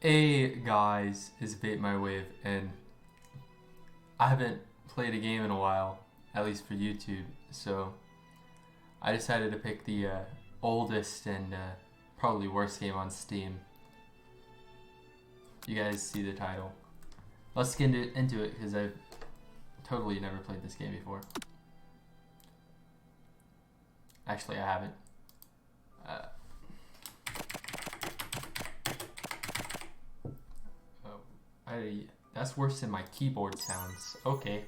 Hey guys, it's Vape My Wave, and I haven't played a game in a while, at least for YouTube, so I decided to pick the oldest and probably worst game on Steam. You guys see the title. Let's get into it because I've totally never played this game before. Actually, I haven't. That's worse than my keyboard sounds. Okay.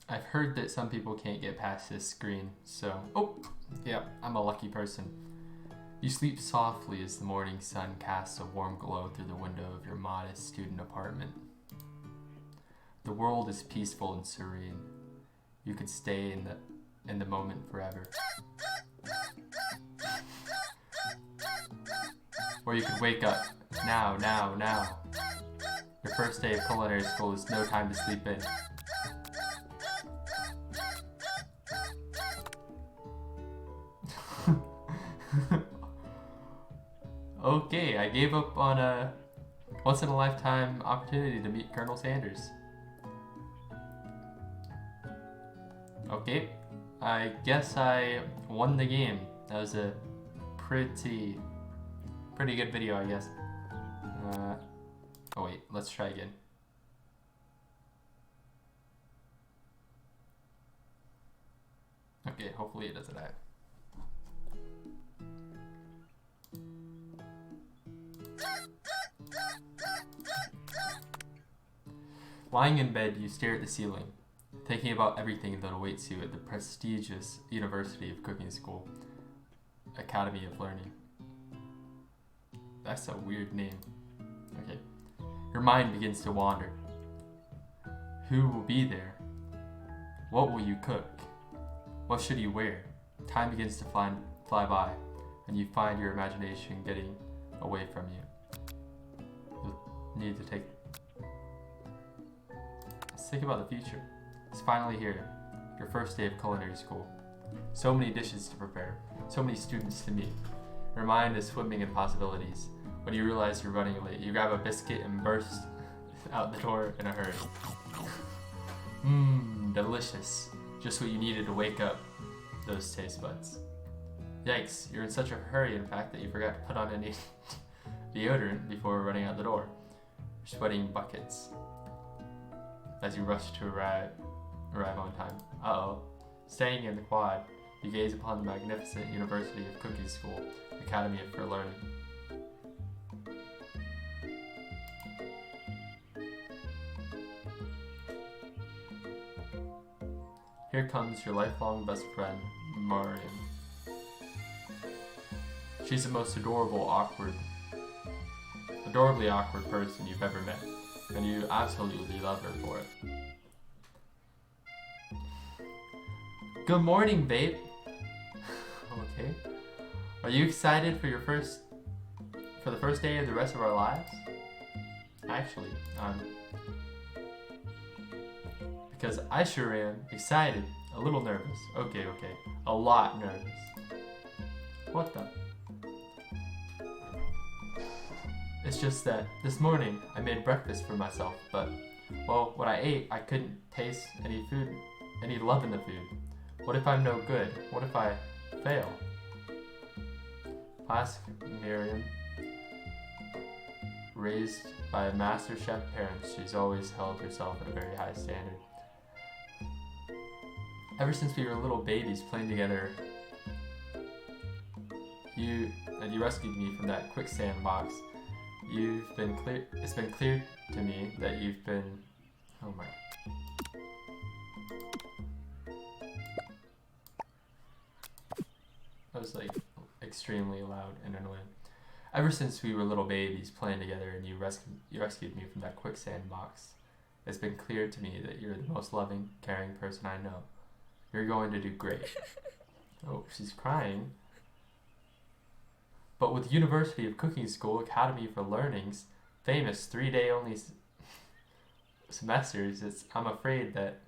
I've heard that some people can't get past this screen, so... Oh! Yeah, I'm a lucky person. You sleep softly as the morning sun casts a warm glow through the window of your modest student apartment. The world is peaceful and serene. You could stay in the moment forever. Or you could wake up now. Your first day of culinary school is no time to sleep in. Okay, I gave up on a once-in-a-lifetime opportunity to meet Colonel Sanders. Okay, I guess I won the game. That was a pretty good video, I guess. Oh wait, let's try again. Okay, hopefully it doesn't die. Lying in bed, you stare at the ceiling, thinking about everything that awaits you at the prestigious University of Cooking School, Academy of Learning. That's a weird name. Okay. Your mind begins to wander. Who will be there? What will you cook? What should you wear? Time begins to fly by, and you find your imagination getting away from you. You'll need to think about the future. It's finally here, your first day of culinary school. So many dishes to prepare, so many students to meet. Your mind is swimming in possibilities. When you realize you're running late, you grab a biscuit and burst out the door in a hurry. Delicious. Just what you needed to wake up those taste buds. Yikes, you're in such a hurry, in fact, that you forgot to put on any deodorant before running out the door. You're sweating buckets as you rush to arrive on time. Uh-oh. Staying in the quad, you gaze upon the magnificent University of Cooking School, Academy for Learning. Here comes your lifelong best friend, Mariam. She's the most adorably awkward person you've ever met, and you absolutely love her for it. Good morning, babe. Okay. Are you excited for the first day of the rest of our lives? Actually, because I sure am excited, a little nervous. Okay, a lot nervous. What the? It's just that this morning I made breakfast for myself, but, well, when I ate, I couldn't taste any love in the food. What if I'm no good? What if I fail? Ask Miriam. Raised by master chef parents, she's always held herself at a very high standard. Ever since we were little babies playing together, you rescued me from that quicksand box. It's been clear to me that you've been... Oh my... That was like extremely loud and annoying. Ever since we were little babies playing together and you rescued me from that quicksand box, it's been clear to me that you're the most loving, caring person I know. You're going to do great. Oh, she's crying. But with University of Cooking School, Academy for Learning's famous 3-day only semesters, I'm afraid that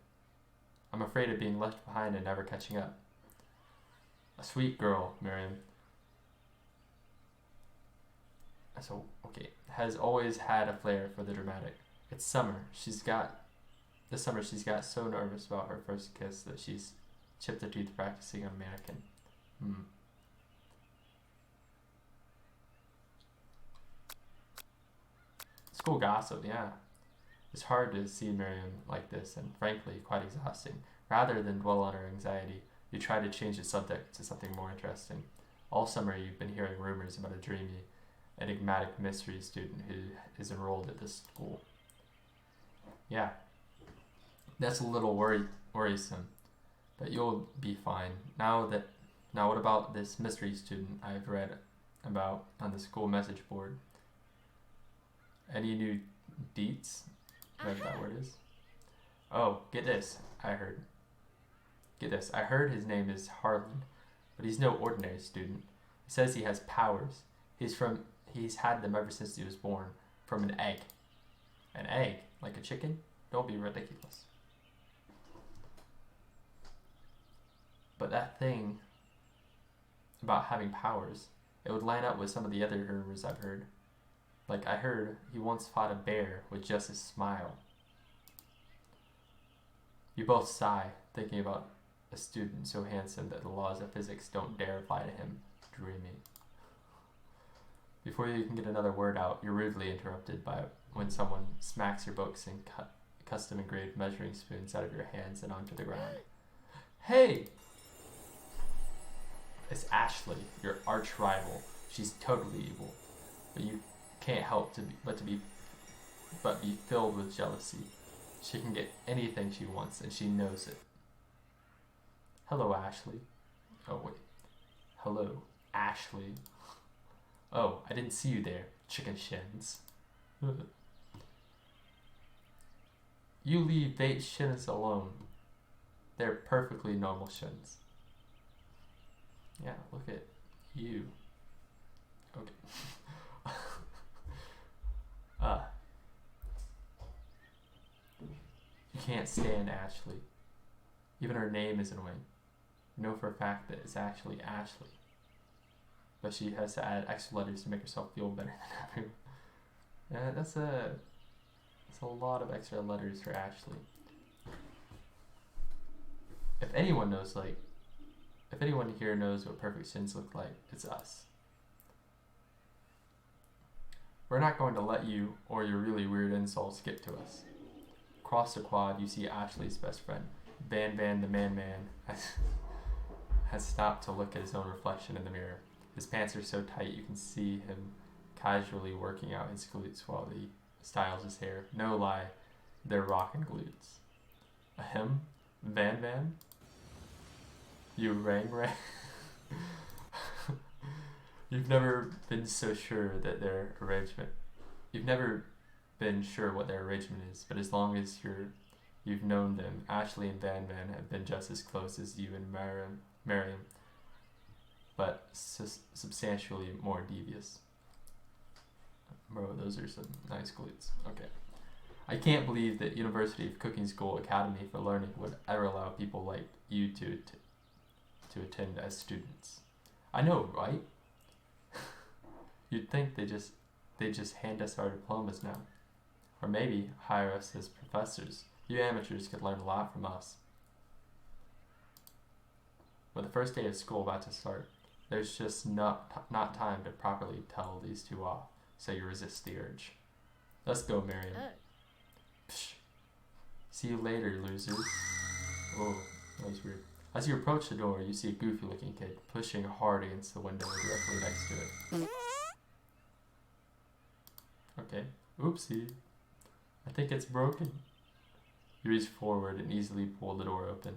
I'm afraid of being left behind and never catching up. A sweet girl, Miriam. So, okay, has always had a flair for the dramatic. It's summer. This summer she's got so nervous about her first kiss that she's chipped her tooth practicing on a mannequin. School gossip, yeah. It's hard to see Miriam like this, and frankly, quite exhausting. Rather than dwell on her anxiety, you try to change the subject to something more interesting. All summer you've been hearing rumors about a dreamy, enigmatic mystery student who is enrolled at this school. Yeah, that's a little worrisome, but you'll be fine. Now what about this mystery student I've read about on the school message board? Any new deets? Whatever that word is. Oh, get this. I heard his name is Harlan, but he's no ordinary student. He says he has powers. He's had them ever since he was born, from an egg. An egg? Like a chicken? Don't be ridiculous. But that thing about having powers, it would line up with some of the other rumors I've heard. Like, I heard he once fought a bear with just his smile. You both sigh, thinking about a student so handsome that the laws of physics don't dare apply to him. Dreamy. Before you can get another word out, you're rudely interrupted by when someone smacks your books and custom engraved measuring spoons out of your hands and onto the ground. Hey! It's Ashley, your arch rival. She's totally evil, but you can't help but be filled with jealousy. She can get anything she wants, and she knows it. Hello, Ashley. Oh, wait. Hello, Ashley. Oh, I didn't see you there, chicken shins. You leave Vape shins alone. They're perfectly normal shins. Yeah, look at you. Okay. You can't stand Ashley. Even her name is annoying. You know for a fact that it's actually Ashley. But she has to add extra letters to make herself feel better than everyone. Yeah, that's a lot of extra letters for Ashley. If anyone here knows what perfect shins look like, it's us. We're not going to let you or your really weird insults get to us. Across the quad, you see Ashley's best friend, Van the Man, has stopped to look at his own reflection in the mirror. His pants are so tight you can see him casually working out his glutes while he styles his hair. No lie, they're rockin' glutes. Ahem? Van? You rang? You've never been so sure that their arrangement. You've never been sure what their arrangement is, but as long as you've known them, Ashley and Van have been just as close as you and Miriam, but substantially more devious. Bro, those are some nice glutes. Okay. I can't believe that University of Cooking School Academy for Learning would ever allow people like you to attend as students. I know, right? You'd think they just hand us our diplomas now. Or maybe hire us as professors. You amateurs could learn a lot from us. With the first day of school about to start, there's just not time to properly tell these two off, so you resist the urge. Let's go, Miriam. Psh. See you later, losers. Oh, that was weird. As you approach the door, you see a goofy-looking kid pushing hard against the window directly next to it. Okay. Oopsie. I think it's broken. You reach forward and easily pull the door open.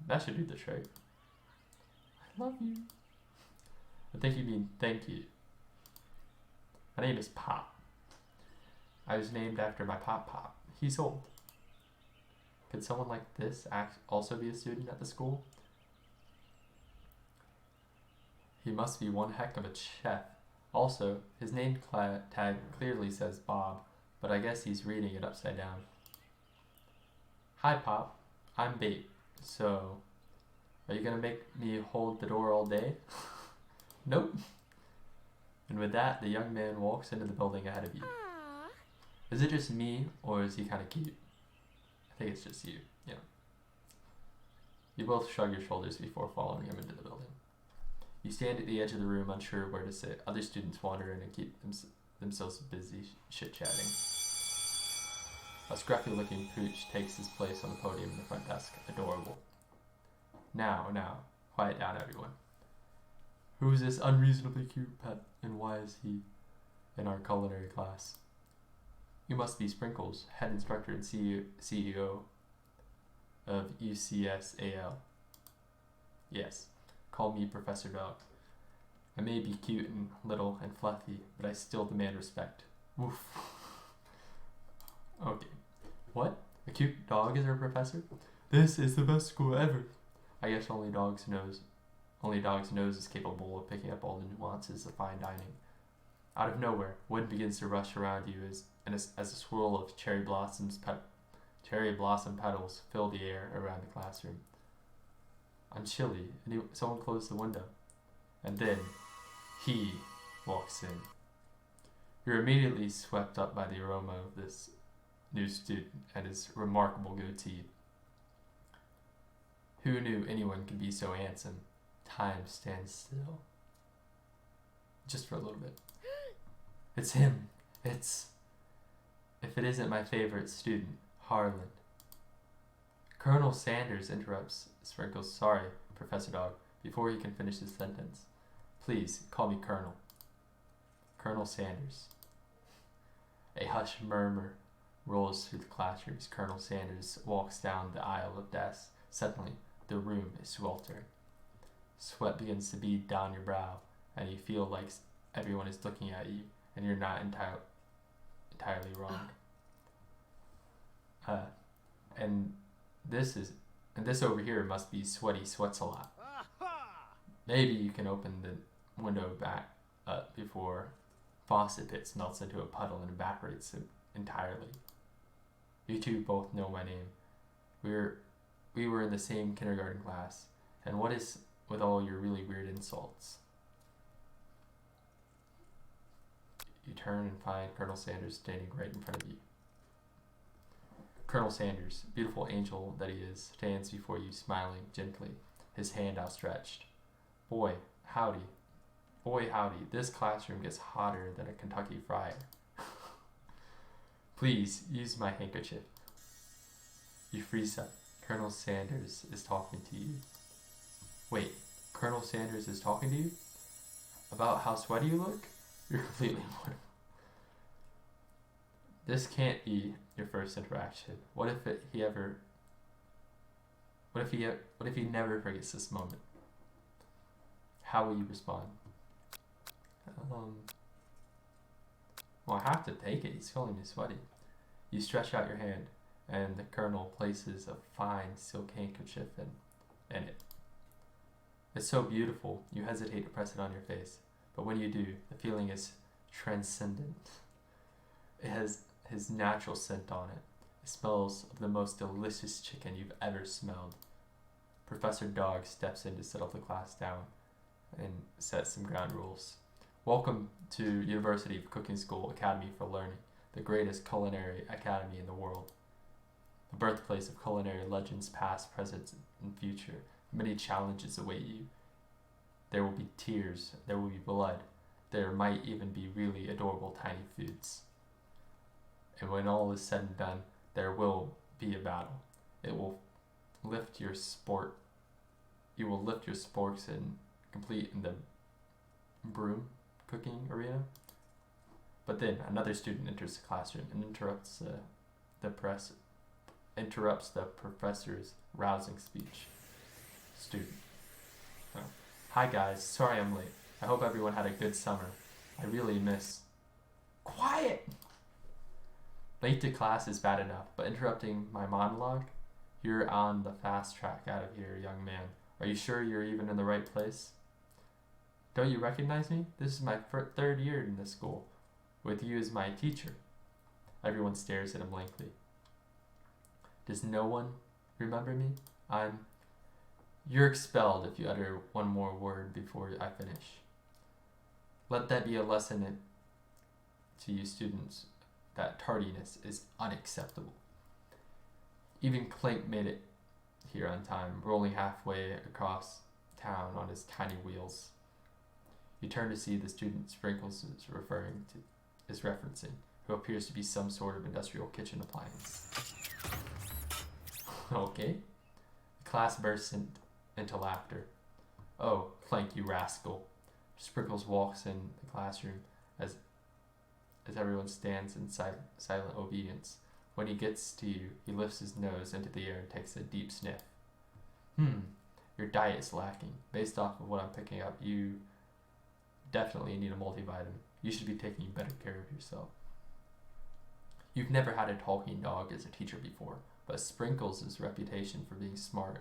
That should do the trick. I love you. I think you mean thank you. My name is Pop. I was named after my Pop. He's old. Could someone like this also be a student at the school? He must be one heck of a chef. Also, his name tag clearly says Bob, but I guess he's reading it upside down. Hi, Pop. I'm Vape. So, are you gonna make me hold the door all day? Nope. And with that, the young man walks into the building ahead of you. Is it just me, or is he kind of cute? I think it's just you. Yeah. You both shrug your shoulders before following him into the building. You stand at the edge of the room, unsure where to sit. Other students wander in and keep themselves busy chit-chatting. A scruffy-looking pooch takes his place on the podium in the front desk. Adorable. Now, quiet down, everyone. Who's this unreasonably cute pet, and why is he in our culinary class? You must be Sprinkles, head instructor and CEO of UCSAL. Yes, call me Professor Dog. I may be cute and little and fluffy, but I still demand respect. Woof. Okay. What? A cute dog is our professor? This is the best school ever. I guess only dogs' nose is capable of picking up all the nuances of fine dining. Out of nowhere, wind begins to rush around you as a swirl of cherry blossom petals fill the air around the classroom. I'm chilly. Someone closed the window. And then he walks in. You're immediately swept up by the aroma of this new student and his remarkable goatee. Who knew anyone could be so handsome? Time stands still. Just for a little bit. It's him. If it isn't my favorite student, Harlan. Colonel Sanders interrupts Sprinkles. Sorry, Professor Dog, before he can finish his sentence. Please, call me Colonel. Colonel Sanders. A hushed murmur rolls through the classroom as Colonel Sanders walks down the aisle of desks. Suddenly, the room is sweltering. Sweat begins to bead down your brow, and you feel like everyone is looking at you, and you're not entirely wrong. And this over here must be Sweaty Sweats a lot. Maybe you can open the window back up before Faucet Pits melts into a puddle and evaporates entirely. You two both know my name. We were in the same kindergarten class. And what is with all your really weird insults? You turn and find Colonel Sanders standing right in front of you. Colonel Sanders, beautiful angel that he is, stands before you smiling gently, his hand outstretched. Boy, howdy, this classroom gets hotter than a Kentucky fryer. Please, use my handkerchief. You freeze up. Colonel Sanders is talking to you. Wait, Colonel Sanders is talking to you? About how sweaty you look? You're completely mortal. This can't be your first interaction. What if he never forgets this moment? How will you respond? Well, I have to take it. He's feeling me sweaty. You stretch out your hand, and the colonel places a fine silk handkerchief in it. It's so beautiful, you hesitate to press it on your face. But when you do, the feeling is transcendent. It has his natural scent on it. It smells of the most delicious chicken you've ever smelled. Professor Dog steps in to settle the class down and set some ground rules. Welcome to University of Cooking School Academy for Learning, the greatest culinary academy in the world. The birthplace of culinary legends past, present, and future. Many challenges await you. There will be tears, there will be blood, there might even be really adorable tiny foods. And when all is said and done, there will be a battle. You will lift your sporks and complete in the broom cooking arena. But then another student enters the classroom and interrupts the professor's rousing speech. Student. Oh. Hi guys, sorry I'm late. I hope everyone had a good summer. I really miss... Quiet! Late to class is bad enough, but interrupting my monologue? You're on the fast track out of here, young man. Are you sure you're even in the right place? Don't you recognize me? This is my third year in this school, with you as my teacher. Everyone stares at him blankly. Does no one remember me? You're expelled if you utter one more word before I finish. Let that be a lesson to you students that tardiness is unacceptable. Even Clink made it here on time, rolling halfway across town on his tiny wheels. You turn to see the student Sprinkles is referencing, who appears to be some sort of industrial kitchen appliance. Okay. The class bursts into laughter. Oh, Clank, you rascal. Sprinkles walks in the classroom as everyone stands in silent obedience. When he gets to you, he lifts his nose into the air and takes a deep sniff. Your diet is lacking. Based off of what I'm picking up, you definitely need a multivitamin. You should be taking better care of yourself. You've never had a talking dog as a teacher before, but Sprinkles' reputation for being smart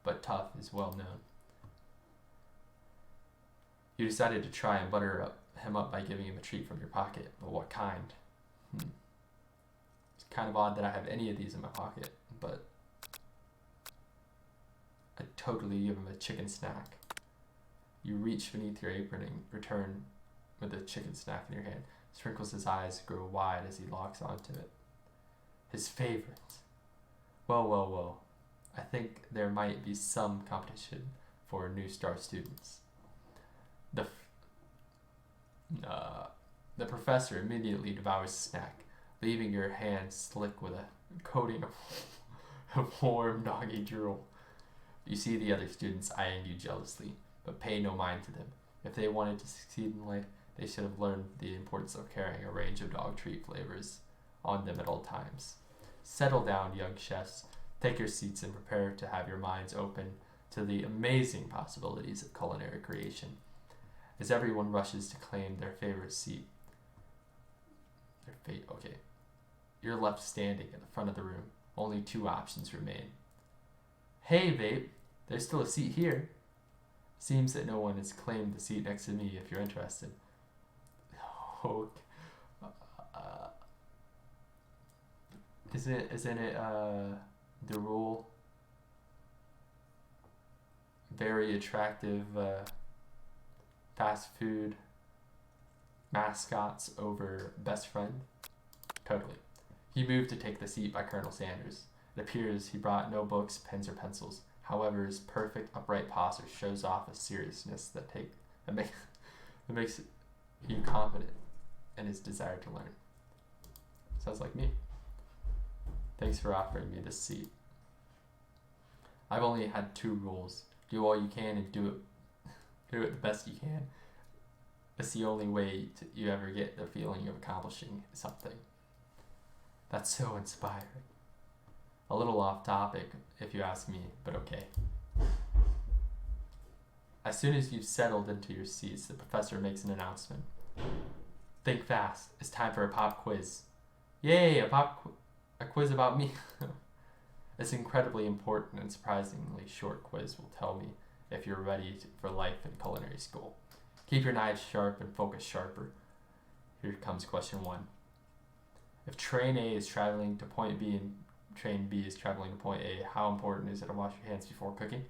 but tough is well known. You decided to try and butter him up by giving him a treat from your pocket, but what kind? It's kind of odd that I have any of these in my pocket, but I'd totally give him a chicken snack. You reach beneath your apron and return with a chicken snack in your hand. Sprinkles' eyes grow wide as he locks onto it. His favorite. Well. I think there might be some competition for new star students. The professor immediately devours the snack, leaving your hand slick with a coating of warm doggy drool. You see the other students eyeing you jealously, but pay no mind to them. If they wanted to succeed in life, they should have learned the importance of carrying a range of dog treat flavors on them at all times. Settle down, young chefs. Take your seats and prepare to have your minds open to the amazing possibilities of culinary creation. As everyone rushes to claim their favorite seat, okay, you're left standing in the front of the room. Only two options remain. Hey, Vape, there's still a seat here. Seems that no one has claimed the seat next to me if you're interested. Isn't it the rule? Very attractive fast food mascots over best friend? Totally. He moved to take the seat by Colonel Sanders. It appears he brought no books, pens, or pencils. However, his perfect upright posture shows off a seriousness that makes you confident in his desire to learn. Sounds like me. Thanks for offering me this seat. I've only had two rules. Do all you can and do it the best you can. It's the only way you ever get the feeling of accomplishing something. That's so inspiring. A little off topic, if you ask me, but okay. As soon as you've settled into your seats, the professor makes an announcement. Think fast. It's time for a pop quiz. Yay, a quiz about me. This incredibly important and surprisingly short quiz will tell me if you're ready for life in culinary school. Keep your knives sharp and focus sharper. Here comes question 1. If train A is traveling to point B and train B is traveling to point A, how important is it to wash your hands before cooking?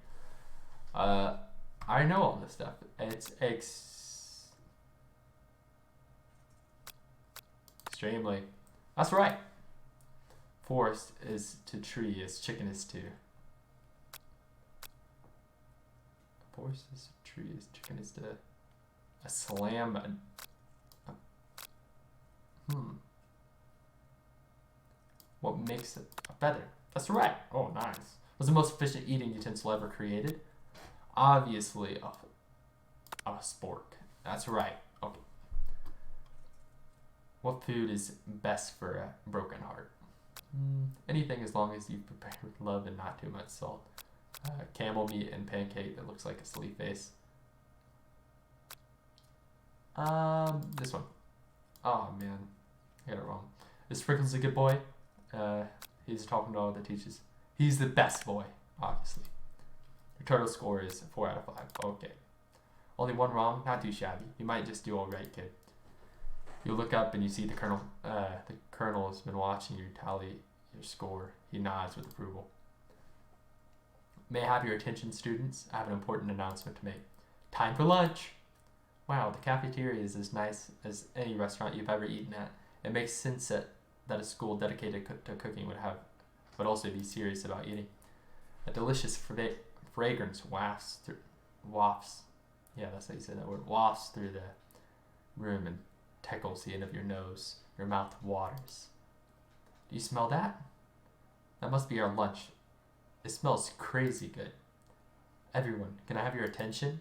I know all this stuff. It's extremely. That's right. Forest is to tree as chicken is to. Forest is to tree as chicken is to. A slam. What makes it a feather? That's right. Oh, nice. Was the most efficient eating utensil ever created? Obviously, a spork. That's right. Okay. What food is best for a broken heart? Anything as long as you prepare with love and not too much salt. Camel meat and pancake that looks like a silly face. This one. Oh man, I got it wrong. Is Sprinkles a good boy? He's talking to all the teachers. He's the best boy, obviously. Your total score is 4 out of 5. Okay. Only one wrong? Not too shabby. You might just do alright, kid. You look up and you see the colonel. The colonel has been watching you tally your score. He nods with approval. May I have your attention, students? I have an important announcement to make. Time for lunch! Wow, the cafeteria is as nice as any restaurant you've ever eaten at. It makes sense that a school dedicated to cooking would also be serious about eating. A delicious fragrance wafts, yeah, that's how you say that word, wafts through the room and tickles the end of your nose. Your mouth waters. Do you smell that? That must be our lunch. It smells crazy good. Everyone, can I have your attention?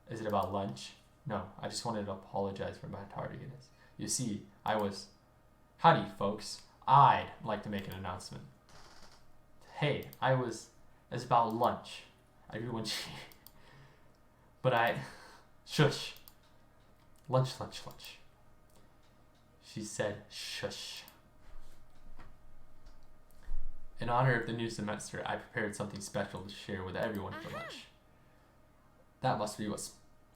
Is it about lunch? No, I just wanted to apologize for my tardiness. You see, howdy folks, I'd like to make an announcement. Hey, it's about lunch. Everyone shush. Lunch. She said shush. In honor of the new semester, I prepared something special to share with everyone for lunch. That must be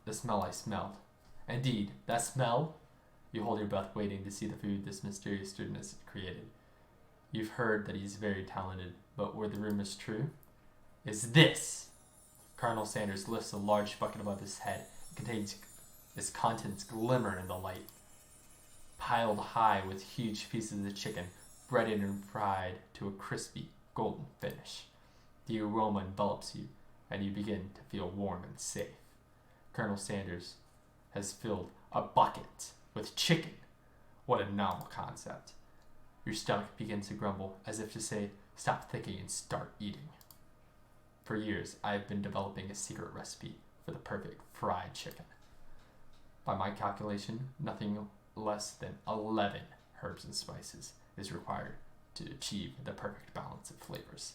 the smell I smelled. Indeed, that smell? You hold your breath waiting to see the food this mysterious student has created. You've heard that he's very talented, but were the rumors true? Is this? Colonel Sanders lifts a large bucket above his head. Its contents glimmer in the light. Piled high with huge pieces of chicken, breaded and fried to a crispy, golden finish. The aroma envelops you, and you begin to feel warm and safe. Colonel Sanders has filled a bucket with chicken. What a novel concept. Your stomach begins to grumble, as if to say, stop thinking and start eating. For years, I have been developing a secret recipe for the perfect fried chicken. By my calculation, nothing less than 11 herbs and spices is required to achieve the perfect balance of flavors.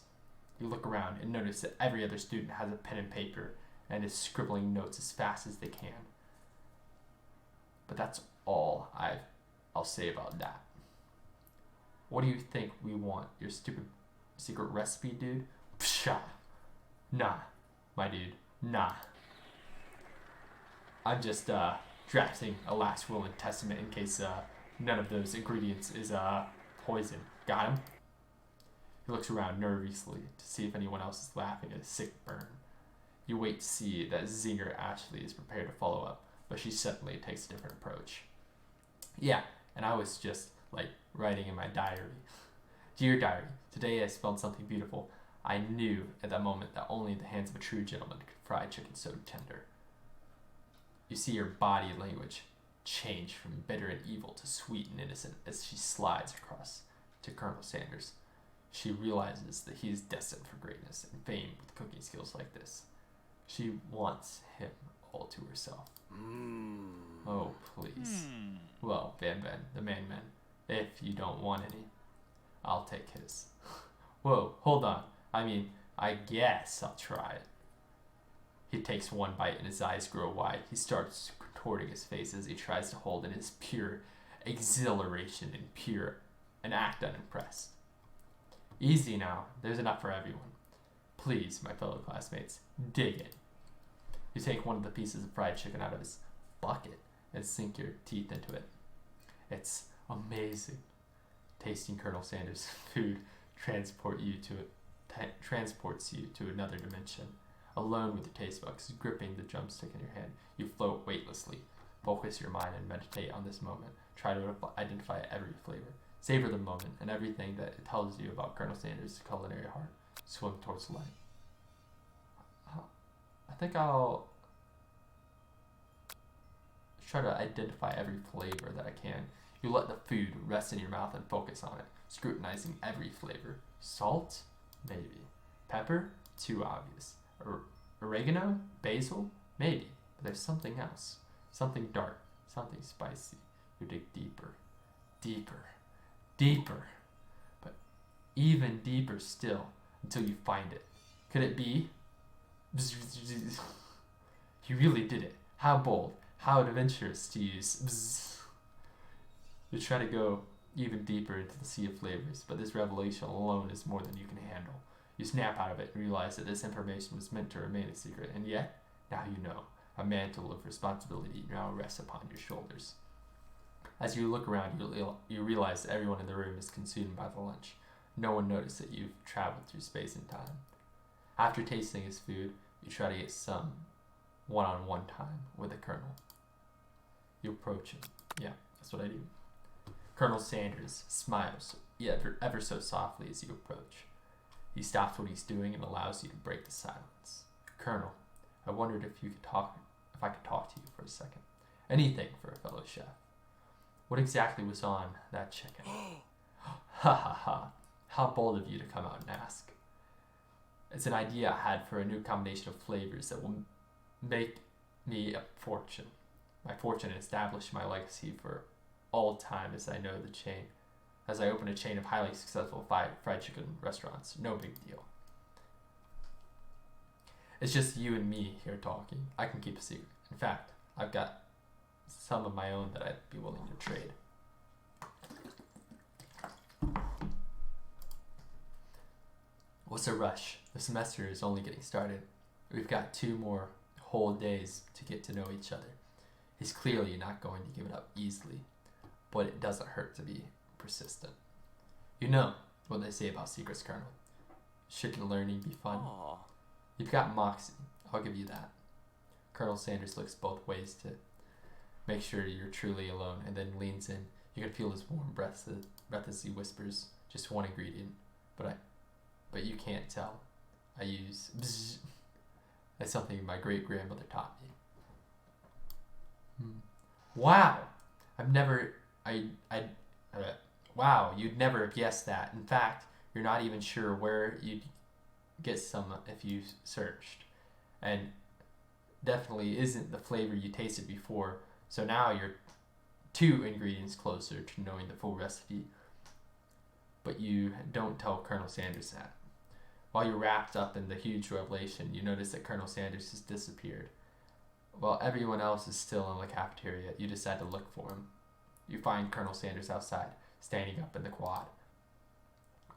You look around and notice that every other student has a pen and paper and is scribbling notes as fast as they can. But that's all I'll say about that. What do you think we want? Your stupid secret recipe, dude? Pshaw. Nah, my dude. Nah. I'm just drafting a last will and testament in case none of those ingredients is poison. Got him? He looks around nervously to see if anyone else is laughing at a sick burn. You wait to see that Zinger Ashley is prepared to follow up, but she suddenly takes a different approach. Yeah, and I was just, writing in my diary. Dear diary, today I spelled something beautiful. I knew at that moment that only the hands of a true gentleman could fry chicken so tender. You see her body language change from bitter and evil to sweet and innocent as she slides across to Colonel Sanders. She realizes that he is destined for greatness and fame with cooking skills like this. She wants him all to herself. Oh, please. Well, Van, the man, if you don't want any, I'll take his. Whoa, hold on. I guess I'll try it. He takes one bite and his eyes grow wide. He starts contorting his face as he tries to hold in his pure exhilaration and act unimpressed. Easy now. There's enough for everyone. Please, my fellow classmates, dig it. You take one of the pieces of fried chicken out of his bucket and sink your teeth into it. It's amazing. Tasting Colonel Sanders' food transports you to another dimension. Alone with your taste buds gripping the drumstick in your hand, you float weightlessly. Focus your mind and meditate on this moment. Try to identify every flavor. Savor the moment and everything that it tells you about Colonel Sanders' culinary heart. Swim towards light. I think I'll try to identify every flavor that I can. You let the food rest in your mouth and focus on it, scrutinizing every flavor. Salt? Maybe. Pepper? Too obvious. Oregano? Basil? Maybe. But there's something else. Something dark. Something spicy. You dig deeper. Deeper. But even deeper still until you find it. Could it be? You really did it. How bold. How adventurous to use. You try to go even deeper into the sea of flavors, but this revelation alone is more than you can handle. You snap out of it and realize that this information was meant to remain a secret, and yet, now you know. A mantle of responsibility now rests upon your shoulders. As you look around, you realize that everyone in the room is consumed by the lunch. No one noticed that you've traveled through space and time. After tasting his food, you try to get some one-on-one time with the Colonel. You approach him. Yeah, that's what I do. Colonel Sanders smiles ever so softly as you approach. He stops what he's doing and allows you to break the silence. Colonel, I wondered if I could talk to you for a second. Anything for a fellow chef. What exactly was on that chicken? Ha ha ha. How bold of you to come out and ask. It's an idea I had for a new combination of flavors that will make me a fortune. My fortune and establish my legacy for all time as I open a chain of highly successful fried chicken restaurants. No big deal. It's just you and me here talking. I can keep a secret. In fact, I've got some of my own that I'd be willing to trade. What's a rush? The semester is only getting started. We've got 2 more whole days to get to know each other. He's clearly not going to give it up easily, but it doesn't hurt to be persistent. You know what they say about secrets, Colonel. Shouldn't learning be fun? Aww. You've got moxie. I'll give you that. Colonel Sanders looks both ways to make sure you're truly alone, and then leans in. You can feel his warm breath as he whispers, just one ingredient, but you can't tell. I use bzz. That's something my great-grandmother taught me. Wow! Wow, you'd never have guessed that. In fact, you're not even sure where you'd get some if you searched. And definitely isn't the flavor you tasted before. So now you're 2 ingredients closer to knowing the full recipe. But you don't tell Colonel Sanders that. While you're wrapped up in the huge revelation, you notice that Colonel Sanders has disappeared. While everyone else is still in the cafeteria, you decide to look for him. You find Colonel Sanders outside, standing up in the quad.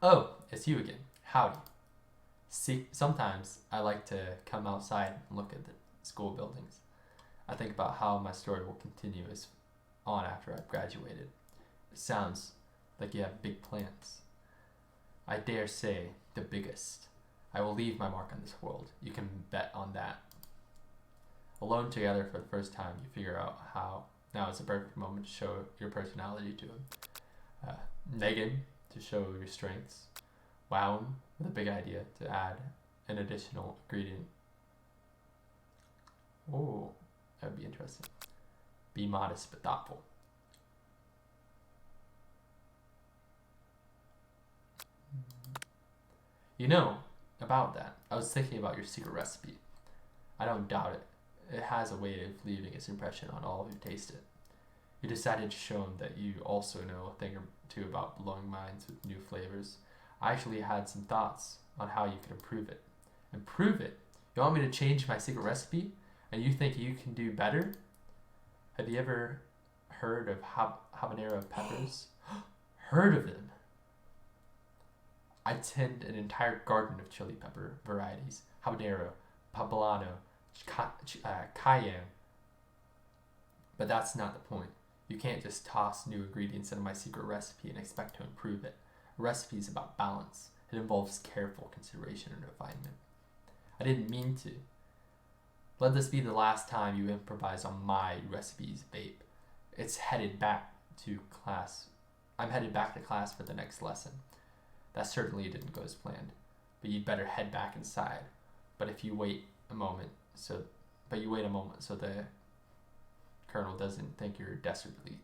Oh, it's you again. Howdy. See, sometimes I like to come outside and look at the school buildings. I think about how my story will continue on after I've graduated. It sounds like you have big plans. I dare say the biggest. I will leave my mark on this world. You can bet on that. Alone together for the first time, you figure out how now is the perfect moment to show your personality to him. Megan, to show your strengths. Wow, with a big idea to add an additional ingredient. Oh, that would be interesting. Be modest but thoughtful. You know, about that, I was thinking about your secret recipe. I don't doubt it. It has a way of leaving its impression on all who taste it. You decided to show him that you also know a thing or two about blowing minds with new flavors. I actually had some thoughts on how you could improve it. Improve it? You want me to change my secret recipe? And you think you can do better? Have you ever heard of habanero peppers? Heard of them? I tend an entire garden of chili pepper varieties. Habanero, poblano, cayenne. But that's not the point. You can't just toss new ingredients into my secret recipe and expect to improve it. A recipe is about balance. It involves careful consideration and refinement. I didn't mean to. Let this be the last time you improvise on my recipe's vape. It's headed back to class. I'm headed back to class for the next lesson. That certainly didn't go as planned. But you'd better head back inside. But you wait a moment so the Colonel doesn't think you're desperately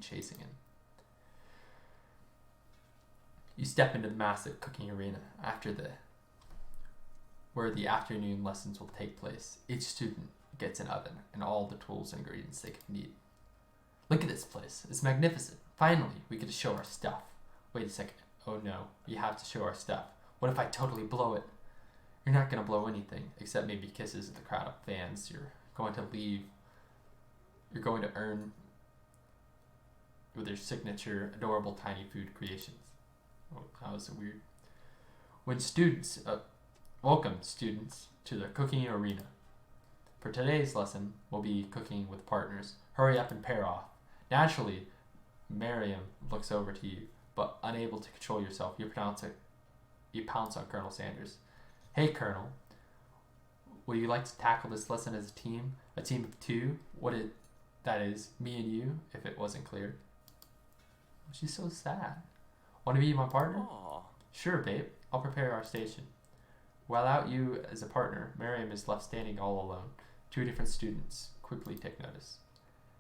chasing him. You step into the massive cooking arena where the afternoon lessons will take place. Each student gets an oven and all the tools and ingredients they could need. Look at this place. It's magnificent. Finally, we get to show our stuff. Wait a second. Oh no, we have to show our stuff. What if I totally blow it? You're not going to blow anything, except maybe kisses at the crowd of fans. You're going to earn with your signature, adorable tiny food creations. Oh, that was weird. Welcome students to the cooking arena. For today's lesson, we'll be cooking with partners. Hurry up and pair off. Naturally, Miriam looks over to you, but unable to control yourself, you pounce on Colonel Sanders. Hey, Colonel. Would you like to tackle this lesson as a team? A team of two? That is, me and you, if it wasn't clear. She's so sad. Want to be my partner? Aww. Sure, babe. I'll prepare our station. Without you as a partner, Miriam is left standing all alone. Two different students quickly take notice.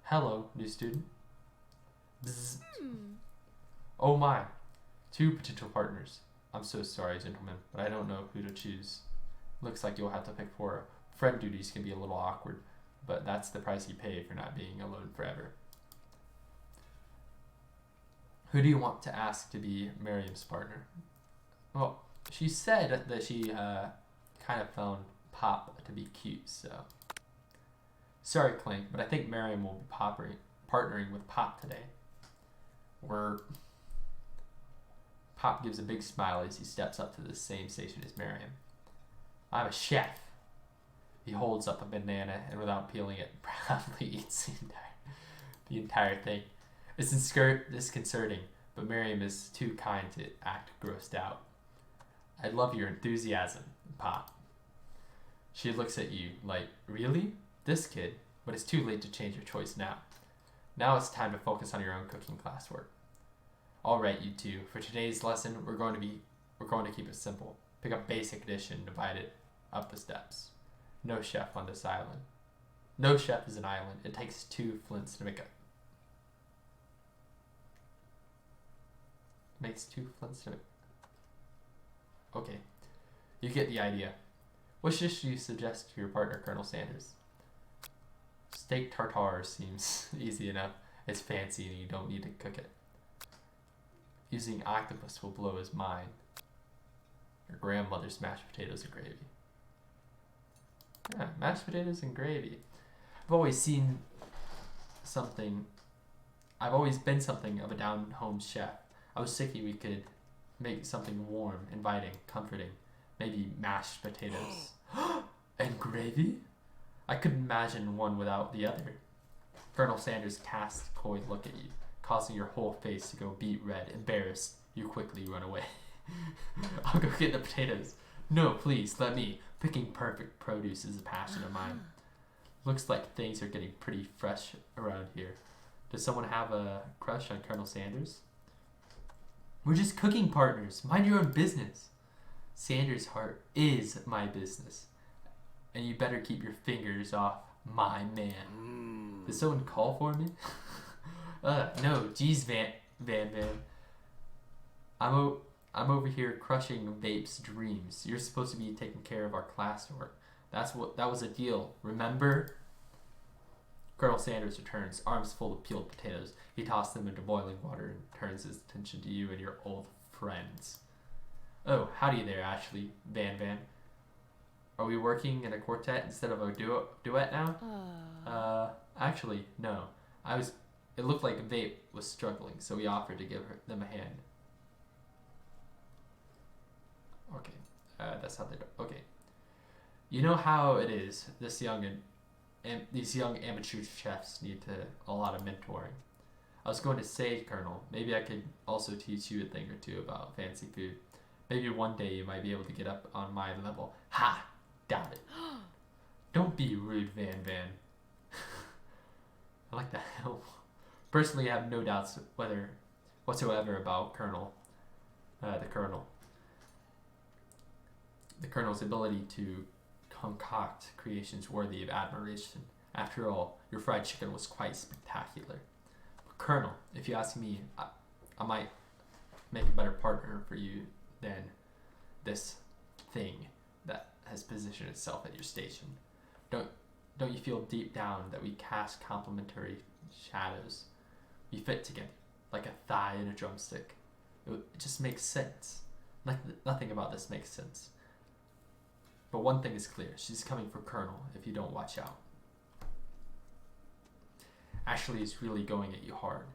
Hello, new student. Bzzz. Oh my. Two potential partners. I'm so sorry, gentlemen, but I don't know who to choose. Looks like you'll have to pick four. Friend duties can be a little awkward, but that's the price you pay for not being alone forever. Who do you want to ask to be Miriam's partner? Well, she said that she kind of found Pop to be cute, so. Sorry, Clink, but I think Miriam will be partnering with Pop today. Pop gives a big smile as he steps up to the same station as Miriam. I'm a chef. He holds up a banana and without peeling it, proudly eats the entire thing. It's disconcerting, but Miriam is too kind to act grossed out. I love your enthusiasm, Pop. She looks at you like, really? This kid? But it's too late to change your choice now. Now it's time to focus on your own cooking classwork. Alright, you two. For today's lesson, we're going to keep it simple. Pick a basic dish and divide it up the steps. No chef on this island. No chef is an island. It takes two flints to make a... Makes two flints to make... Okay. You get the idea. What dish do you suggest to your partner, Colonel Sanders? Steak tartare seems easy enough. It's fancy and you don't need to cook it. Using octopus will blow his mind. Your grandmother's mashed potatoes and gravy. Yeah, mashed potatoes and gravy. I've always been something of a down-home chef. I was thinking we could make something warm, inviting, comforting. Maybe mashed potatoes. And gravy? I couldn't imagine one without the other. Colonel Sanders casts a coy look at you, causing your whole face to go beet red. Embarrassed, you quickly run away. I'll go get the potatoes. No, please, let me. Picking perfect produce is a passion of mine. Looks like things are getting pretty fresh around here. Does someone have a crush on Colonel Sanders? We're just cooking partners. Mind your own business. Sanders' heart is my business. And you better keep your fingers off my man. Did someone call for me? No, geez, Van. I'm over here crushing Vape's dreams. You're supposed to be taking care of our classwork. That was a deal, remember? Colonel Sanders returns, arms full of peeled potatoes. He tosses them into boiling water and turns his attention to you and your old friends. Oh, howdy there, Ashley, Van. Are we working in a quartet instead of a duet now? Actually, no. It looked like Vape was struggling, so we offered to give them a hand. Okay, that's how they do. Okay, you know how it is. These young amateur chefs need a lot of mentoring. I was going to say, Colonel, maybe I could also teach you a thing or two about fancy food. Maybe one day you might be able to get up on my level. Ha! Doubt it. Don't be rude, Van. I like that. Personally, I have no doubts whatsoever about the Colonel's ability to concoct creations worthy of admiration. After all, your fried chicken was quite spectacular. But Colonel, if you ask me, I might make a better partner for you than this thing that has positioned itself at your station. Don't you feel deep down that we cast complementary shadows? We fit together, like a thigh and a drumstick. It just makes sense. Nothing about this makes sense. But one thing is clear. She's coming for Colonel if you don't watch out. Ashley is really going at you hard.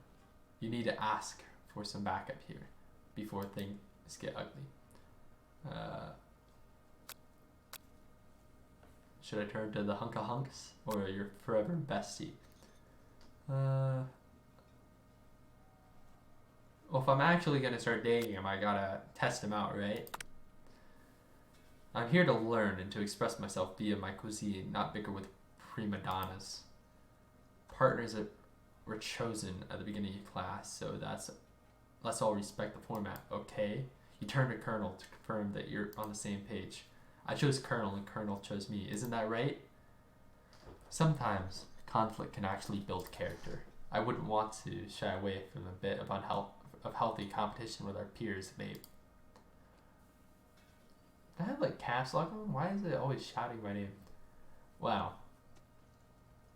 You need to ask for some backup here before things get ugly. Should I turn to the hunka-hunks or your forever bestie? Well, if I'm actually gonna start dating him, I gotta test him out, right? I'm here to learn and to express myself via my cuisine, not bicker with prima donnas. Partners that were chosen at the beginning of class, so let's all respect the format, okay? You turn to Colonel to confirm that you're on the same page. I chose Colonel and Colonel chose me. Isn't that right? Sometimes conflict can actually build character. I wouldn't want to shy away from a bit of healthy competition with our peers, Vape. Do I have like caps lock on? Why is it always shouting my name? Wow.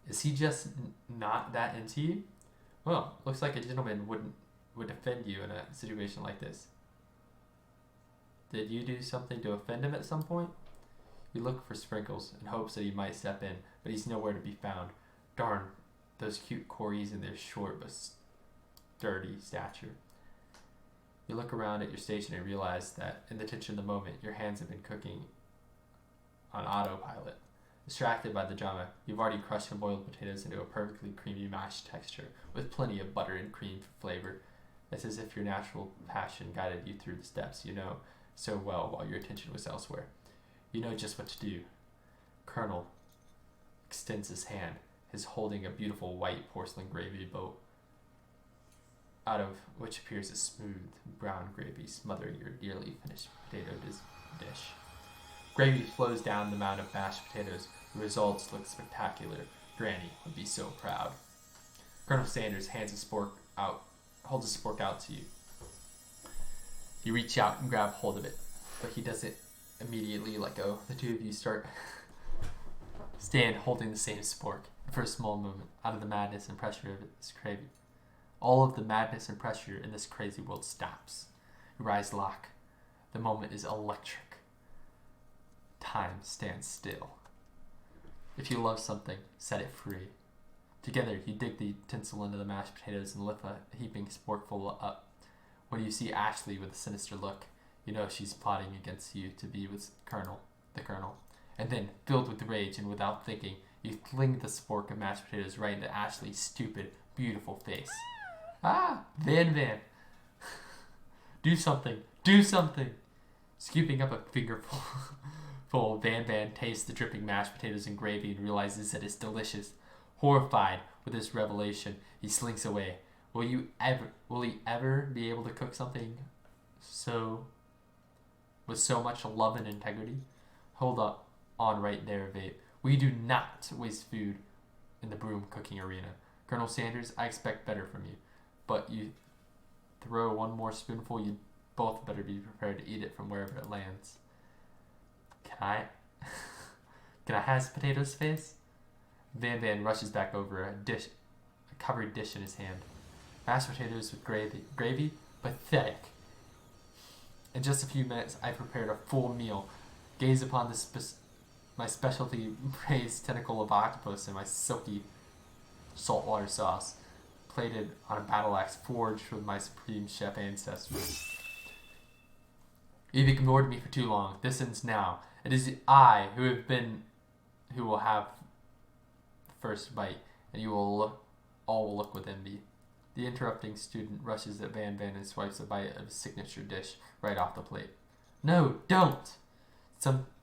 Is he just not that into you? Well, looks like a gentleman would defend you in a situation like this. Did you do something to offend him at some point? You look for Sprinkles in hopes that he might step in, but he's nowhere to be found. Darn, those cute Corys and their short but sturdy stature. You look around at your station and realize that in the tension of the moment, your hands have been cooking on autopilot. Distracted by the drama, you've already crushed and boiled potatoes into a perfectly creamy mashed texture, with plenty of butter and cream for flavor. It's as if your natural passion guided you through the steps you know so well while your attention was elsewhere. You know just what to do. Colonel extends his hand, his holding a beautiful white porcelain gravy boat, out of which appears a smooth brown gravy smothering your nearly finished potato dish. Gravy flows down the mound of mashed potatoes. The results look spectacular. Granny would be so proud. Colonel Sanders holds his spork out to you. You reach out and grab hold of it, but he doesn't immediately let go. The two of you stand holding the same spork. For a small moment, out of the madness and pressure of this craving. All of the madness and pressure in this crazy world stops. Your eyes lock. The moment is electric. Time stands still. If you love something, set it free. Together, you dig the utensil into the mashed potatoes and lift a heaping sporkful up. When you see Ashley with a sinister look, you know she's plotting against you to be with the Colonel. And then, filled with rage and without thinking, you fling the spork of mashed potatoes right into Ashley's stupid, beautiful face. Ah, Van. Do something. Scooping up a fingerful, Van tastes the dripping mashed potatoes and gravy and realizes that it's delicious. Horrified with this revelation, he slinks away. Will he ever be able to cook something with so much love and integrity? Hold up on right there, Vape. We do not waste food in the broom cooking arena. Colonel Sanders, I expect better from you. But you throw one more spoonful, you both better be prepared to eat it from wherever it lands. Can I have some potatoes, face? Van rushes back over a covered dish in his hand. Mashed potatoes with gravy? Pathetic. In just a few minutes, I prepared a full meal. Gaze upon my specialty braised tentacle of octopus and my silky saltwater sauce, plated on a battle axe forged with my supreme chef ancestors. You've ignored me for too long. This ends now. It is I who will have the first bite, and you all will look with envy. The interrupting student rushes at Van and swipes a bite of his signature dish right off the plate. No, don't!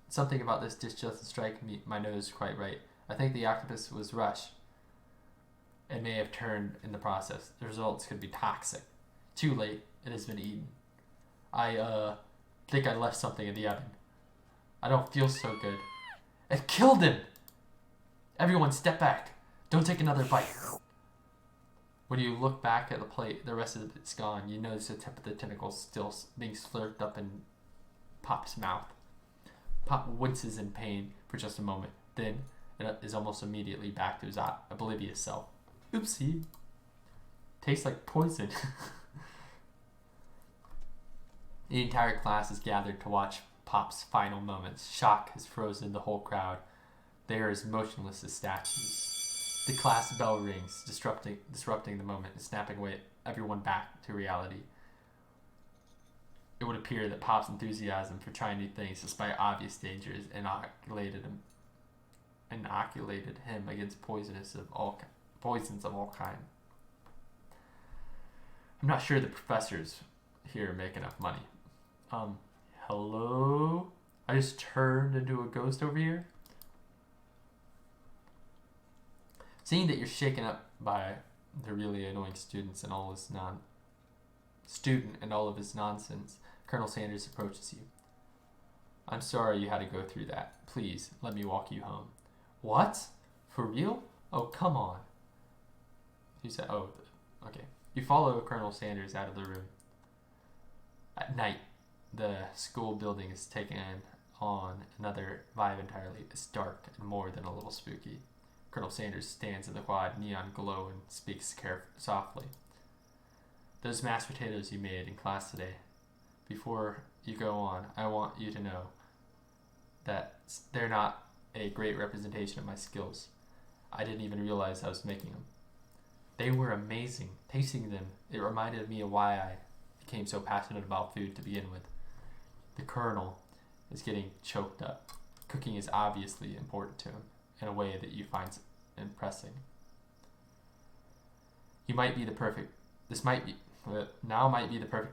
Something about this dish doesn't strike my nose quite right. I think the octopus was rushed and may have turned in the process. The results could be toxic. Too late. It has been eaten. I think I left something in the oven. I don't feel so good. It killed him! Everyone step back. Don't take another bite. When you look back at the plate, the rest of it's gone. You notice the tip of the tentacle still being slurped up in Pop's mouth. Pop winces in pain for just a moment. Then it is almost immediately back to his oblivious self. Oopsie. Tastes like poison. The entire class is gathered to watch Pop's final moments. Shock has frozen the whole crowd. They are as motionless as statues. The class bell rings, disrupting the moment and snapping away everyone back to reality. It would appear that Pop's enthusiasm for trying new things, despite obvious dangers, inoculated him against poisons of all kinds. I'm not sure the professors here make enough money. Hello? I just turned into a ghost over here? Seeing that you're shaken up by the really annoying students and all his all of his nonsense, Colonel Sanders approaches you. I'm sorry you had to go through that. Please, let me walk you home. What? For real? Oh, come on. He said, oh, okay. You follow Colonel Sanders out of the room. At night, the school building is taken on another vibe entirely. It's dark and more than a little spooky. Colonel Sanders stands in the quad neon glow and speaks softly. Those mashed potatoes you made in class today, before you go on, I want you to know that they're not a great representation of my skills. I didn't even realize I was making them. They were amazing. Tasting them, it reminded me of why I became so passionate about food to begin with. The Colonel is getting choked up. Cooking is obviously important to him in a way that you find impressing. Now might be the perfect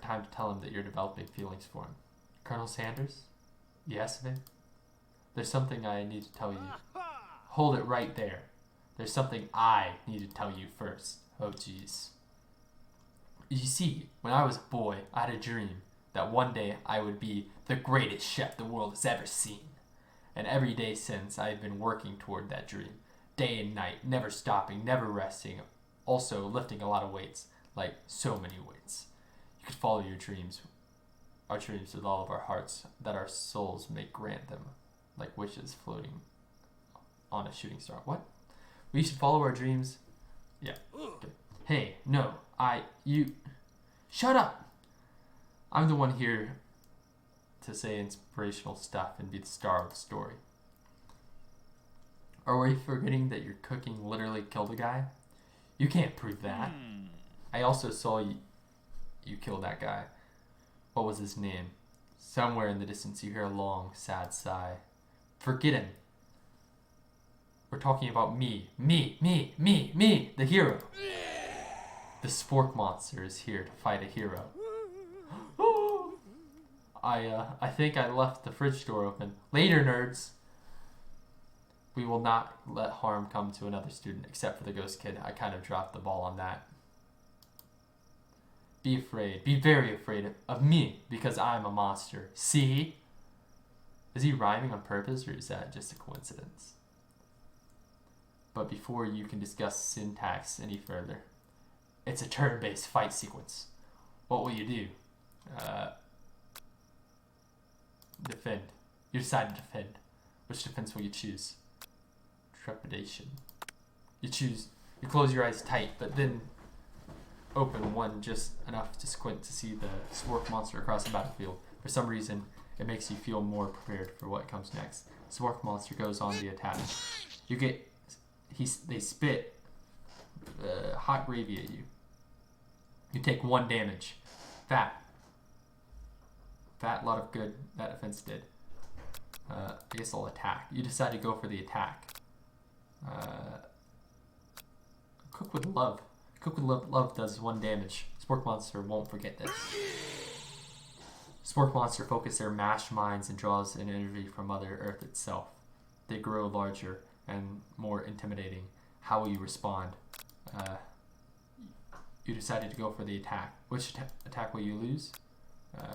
time to tell him that you're developing feelings for him. Colonel Sanders? Yes, Vin? There's something I need to tell you. Hold it right there. There's something I need to tell you first. Oh, jeez. You see, when I was a boy, I had a dream that one day I would be the greatest chef the world has ever seen. And every day since, I have been working toward that dream. Day and night, never stopping, never resting. Also lifting a lot of weights, like so many weights. You could follow your dreams, our dreams with all of our hearts, that our souls may grant them, like wishes floating on a shooting star. What? We should follow our dreams? Yeah. Okay. Hey, no, shut up! I'm the one here to say inspirational stuff and be the star of the story. Are we forgetting that your cooking literally killed a guy? You can't prove that. I also saw you kill that guy. What was his name? Somewhere in the distance you hear a long, sad sigh. Forget him. We're talking about me, the hero. The spork monster is here to fight a hero. I think I left the fridge door open. Later, nerds. We will not let harm come to another student, except for the ghost kid. I kind of dropped the ball on that. Be afraid. Be very afraid of me, because I'm a monster. See? Is he rhyming on purpose, or is that just a coincidence? But before you can discuss syntax any further, it's a turn-based fight sequence. What will you do? Defend. You decide to defend. Which defense will you choose? Trepidation. You close your eyes tight, but then open one just enough to squint to see the spork monster across the battlefield. For some reason, it makes you feel more prepared for what comes next. Spork monster goes on the attack. They spit hot gravy at you. You take 1 damage. Fat, lot of good that offense did. I guess I'll attack. You decide to go for the attack. Cook with love. Cook with love does 1 damage. Spork monster won't forget this. Spork monster focus their mashed minds and draws in energy from Mother Earth itself. They grow larger and more intimidating. How will you respond? You decided to go for the attack. Which attack will you lose?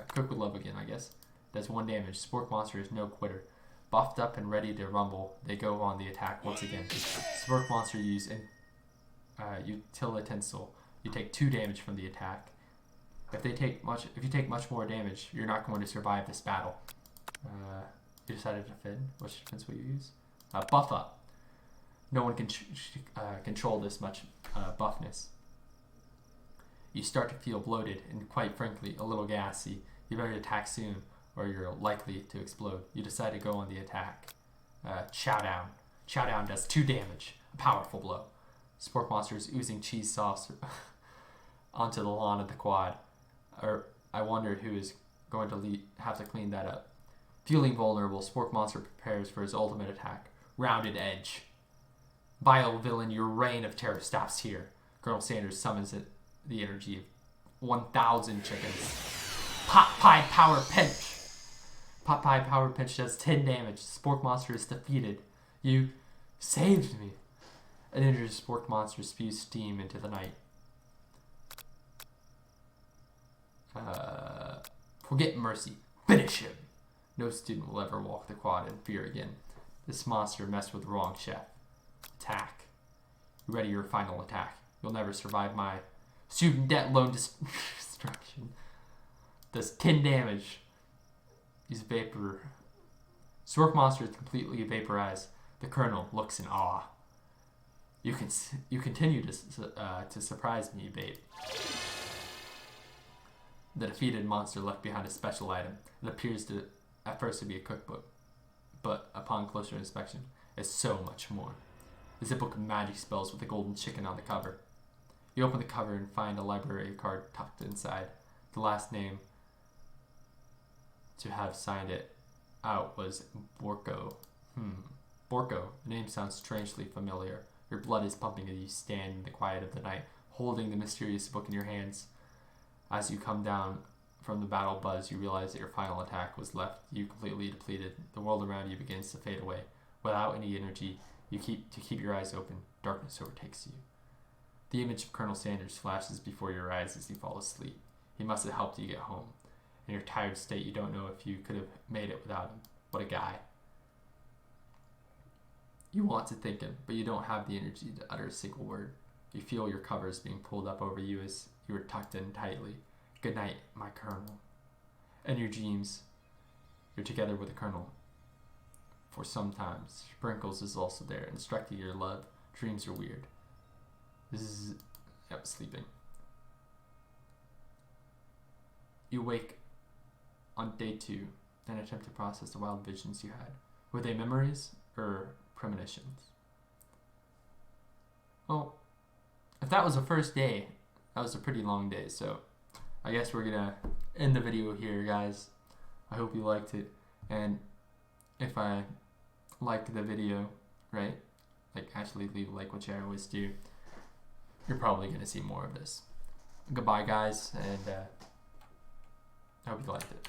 Cook with love again, I guess. Does 1 damage. Spork monster is no quitter. Buffed up and ready to rumble, they go on the attack once again. Spork monster use utilitensile. You take 2 damage from the attack. If you take much more damage, you're not going to survive this battle. You decided to defend. Which defense will you use? Buff up. No one can control this much buffness. You start to feel bloated and, quite frankly, a little gassy. You better attack soon, or you're likely to explode. You decide to go on the attack. Chow down. Chow down does 2 damage. A powerful blow. Spork monster is oozing cheese sauce onto the lawn of the quad. I wonder who is going to have to clean that up. Feeling vulnerable, Spork monster prepares for his ultimate attack. Rounded edge. Vile villain, your reign of terror stops here. Colonel Sanders summons the energy 1,000 chickens. Pot Pie Power Pinch. Pot Pie Power Pinch does 10 damage. Spork Monster is defeated. You saved me. An injured Spork Monster spews steam into the night. Forget mercy. Finish him. No student will ever walk the quad in fear again. This monster messed with the wrong chef. Attack. You ready your final attack. You'll never survive my student debt loan destruction. Does 10 damage. Use vapor. Spork Monster is completely vaporized. The Colonel looks in awe. You continue to surprise me, Vape. The defeated monster left behind a special item. It appears at first to be a cookbook, but upon closer inspection, it's so much more. It's a book of magic spells with a golden chicken on the cover. You open the cover and find a library card tucked inside. The last name to have signed it out was Borko. Borko. The name sounds strangely familiar. Your blood is pumping as you stand in the quiet of the night, holding the mysterious book in your hands. As you come down from the battle buzz, you realize that your final attack was left you completely depleted. The world around you begins to fade away. Without any energy, you keep your eyes open. Darkness overtakes you. The image of Colonel Sanders flashes before your eyes as you fall asleep. He must have helped you get home. In your tired state, you don't know if you could have made it without him. What a guy. You want to thank him, but you don't have the energy to utter a single word. You feel your covers being pulled up over you as you are tucked in tightly. Good night, my Colonel. In your dreams, you're together with the Colonel. For sometimes, Sprinkles is also there, instructing your love. Dreams are weird. Sleeping. You wake on day 2 and attempt to process the wild visions you had. Were they memories or premonitions? Well, if that was the first day, that was a pretty long day, so I guess we're gonna end the video here, guys. I hope you liked it, and if I liked the video, right, like actually leave a like, which I always do, you're probably gonna see more of this. Goodbye, guys, and I hope you liked it.